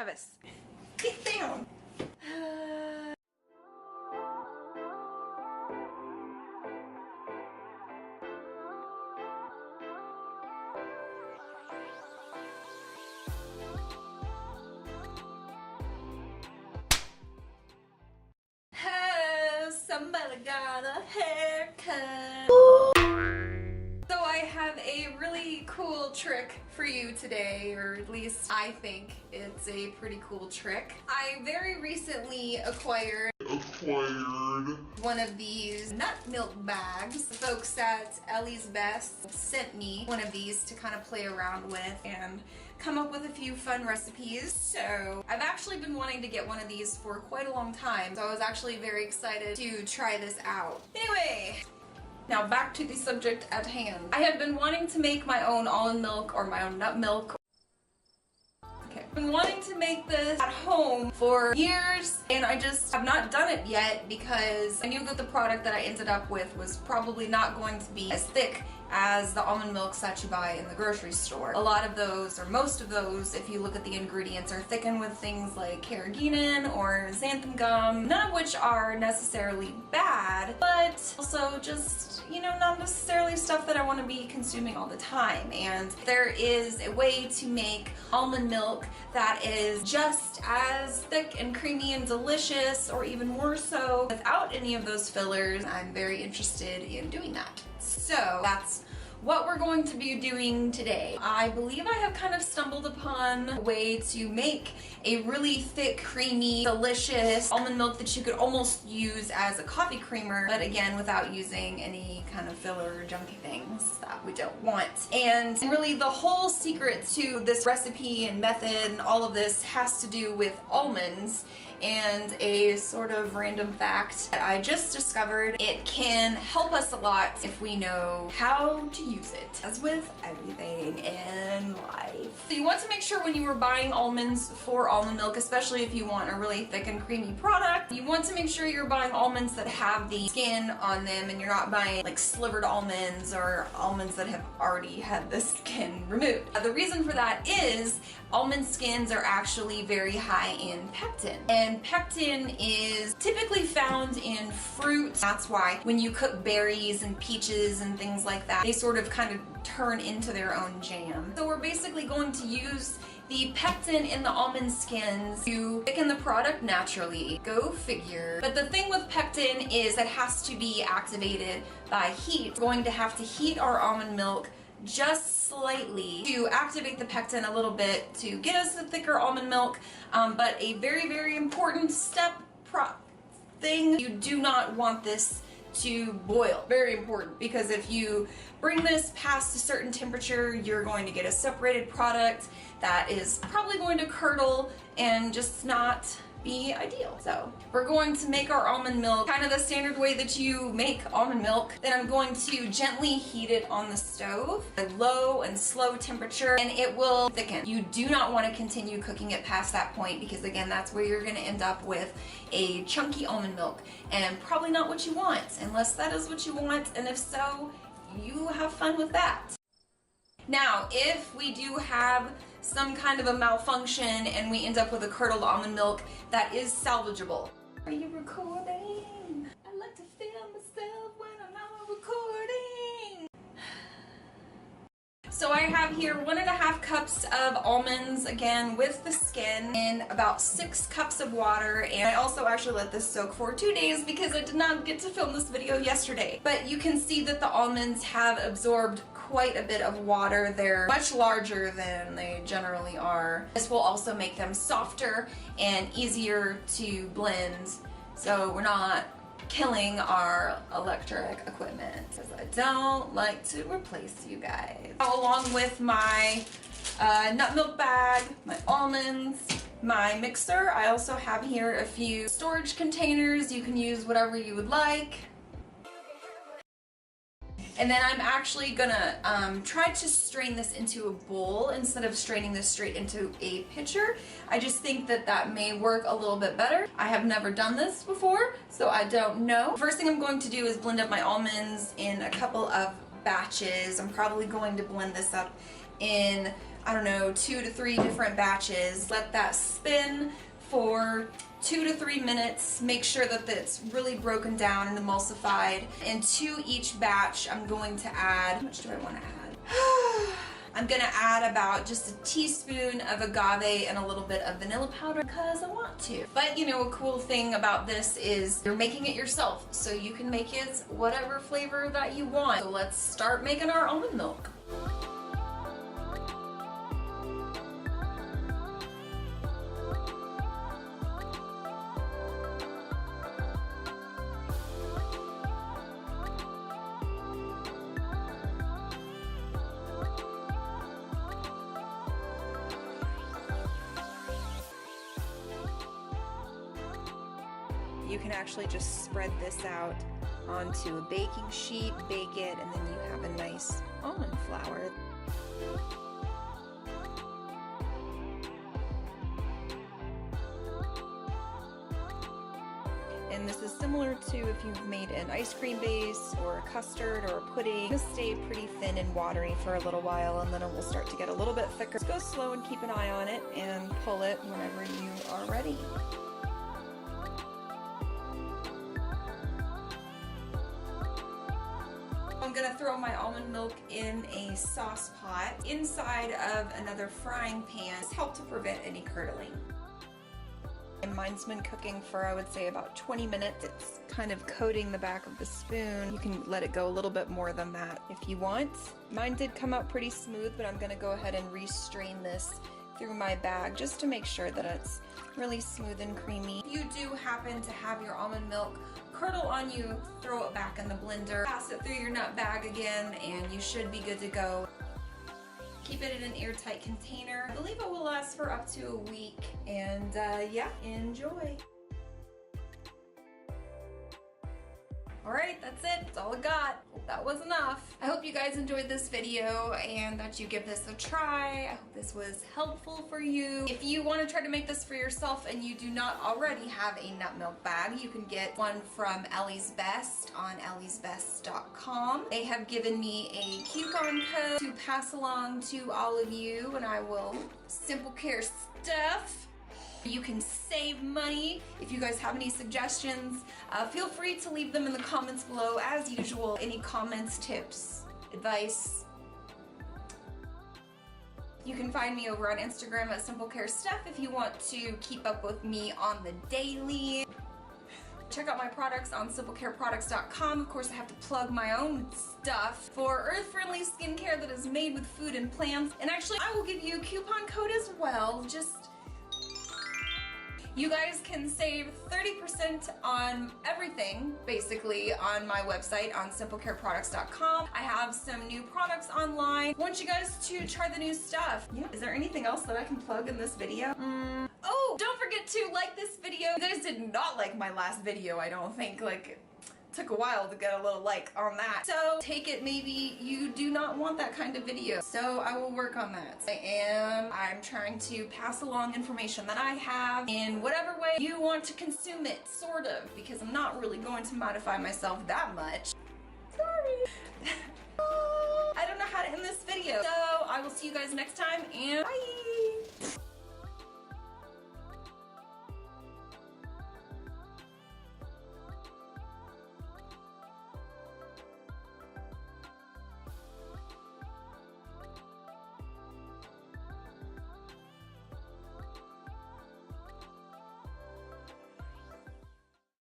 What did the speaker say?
Travis, get down. Somebody got a haircut. So I have a really cool trick for you today, or at least I think it's a pretty cool trick. I very recently acquired one of these nut milk bags. The folks at Ellie's Best sent me one of these to kind of play around with and come up with a few fun recipes. So I've actually been wanting to get one of these for quite a long time, so I was actually very excited to try this out. Anyway, now back to the subject at hand. I have been wanting to make my own almond milk or my own nut milk. I've been wanting to make this at home for years, and I just have not done it yet because I knew that the product that I ended up with was probably not going to be as thick as the almond milks that you buy in the grocery store. A lot of those, or most of those, if you look at the ingredients, are thickened with things like carrageenan or xanthan gum, none of which are necessarily bad, but also just, you know, not necessarily stuff that I want to be consuming all the time. And there is a way to make almond milk that is just as thick and creamy and delicious, or even more so, without any of those fillers. I'm very interested in doing that. So that's what we're going to be doing today. I believe I have kind of stumbled upon a way to make a really thick, creamy, delicious almond milk that you could almost use as a coffee creamer, but again, without using any kind of filler or junky things that we don't want. And really the whole secret to this recipe and method and all of this has to do with almonds. And a sort of random fact that I just discovered: it can help us a lot if we know how to use it, as with everything in life. So you want to make sure when you are buying almonds for almond milk, especially if you want a really thick and creamy product, you want to make sure you're buying almonds that have the skin on them, and you're not buying like slivered almonds or almonds that have already had the skin removed. The reason for that is almond skins are actually very high in pectin, and pectin is typically found in fruit. That's why when you cook berries and peaches and things like that, they sort of kind of turn into their own jam. So we're basically going to use the pectin in the almond skins to thicken the product naturally. Go figure. But the thing with pectin is it has to be activated by heat. We're going to have to heat our almond milk just slightly to activate the pectin a little bit to get us a thicker almond milk, but a very, very important thing, you do not want this to boil. Very important, because if you bring this past a certain temperature, you're going to get a separated product that is probably going to curdle and just not be ideal. So we're going to make our almond milk kind of the standard way that you make almond milk. Then I'm going to gently heat it on the stove at low and slow temperature, and it will thicken. You do not want to continue cooking it past that point, because again, that's where you're going to end up with a chunky almond milk, and probably not what you want, unless that is what you want, and if so, you have fun with that. Now, if we do have some kind of a malfunction and we end up with a curdled almond milk, that is salvageable. Are you recording? I like to feel myself when I'm not recording. So I have here 1.5 cups of almonds, again with the skin, in about 6 cups of water, and I also actually let this soak for 2 days because I did not get to film this video yesterday. But you can see that the almonds have absorbed quite a bit of water. They're much larger than they generally are. This will also make them softer and easier to blend, so we're not killing our electric equipment, because I don't like to replace you guys. Along with my nut milk bag, my almonds, my mixer, I also have here a few storage containers. You can use whatever you would like. And then I'm actually gonna try to strain this into a bowl instead of straining this straight into a pitcher. I just think that that may work a little bit better. I have never done this before, so I don't know. First thing I'm going to do is blend up my almonds in a couple of batches. I'm probably going to blend this up in I don't know, 2 to 3 different batches. Let that spin for 2 to 3 minutes. Make sure that it's really broken down and emulsified. And to each batch, I'm going to add, how much do I want to add? I'm gonna add about just a teaspoon of agave and a little bit of vanilla powder because I want to. But you know, a cool thing about this is you're making it yourself, so you can make it whatever flavor that you want. So let's start making our almond milk. You can actually just spread this out onto a baking sheet, bake it, and then you have a nice almond flour. And this is similar to if you've made an ice cream base or a custard or a pudding. It's gonna stay pretty thin and watery for a little while, and then it will start to get a little bit thicker. Just go slow and keep an eye on it and pull it whenever you are ready. I'm gonna throw my almond milk in a sauce pot inside of another frying pan. This helps to prevent any curdling. And mine's been cooking for, I would say, about 20 minutes. It's kind of coating the back of the spoon. You can let it go a little bit more than that if you want. Mine did come out pretty smooth, but I'm gonna go ahead and re-strain this through my bag just to make sure that it's really smooth and creamy. If you do happen to have your almond milk curdle on you, throw it back in the blender, pass it through your nut bag again, and you should be good to go. Keep it in an airtight container. I believe it will last for up to a week, and yeah, enjoy. Alright, that's it. That's all I got. Hope that was enough. I hope you guys enjoyed this video and that you give this a try. I hope this was helpful for you. If you want to try to make this for yourself and you do not already have a nut milk bag, you can get one from Ellie's Best on elliesbest.com. They have given me a coupon code to pass along to all of you, and I will Simple Care stuff. You can save money. If you guys have any suggestions, feel free to leave them in the comments below. As usual, any comments, tips, advice. You can find me over on Instagram at Simple Care Stuff if you want to keep up with me on the daily. Check out my products on simplecareproducts.com. Of course, I have to plug my own stuff for earth-friendly skincare that is made with food and plants. And actually, I will give you a coupon code as well. You guys can save 30% on everything, basically, on my website on simplecareproducts.com. I have some new products online. I want you guys to try the new stuff. Yeah. Is there anything else that I can plug in this video? Oh, don't forget to like this video. You guys did not like my last video, I don't think. Took a while to get a little like on that. So take it, maybe you do not want that kind of video. So I will work on that. I'm trying to pass along information that I have in whatever way you want to consume it, sort of, because I'm not really going to modify myself that much. Sorry. I don't know how to end this video. So I will see you guys next time, and bye.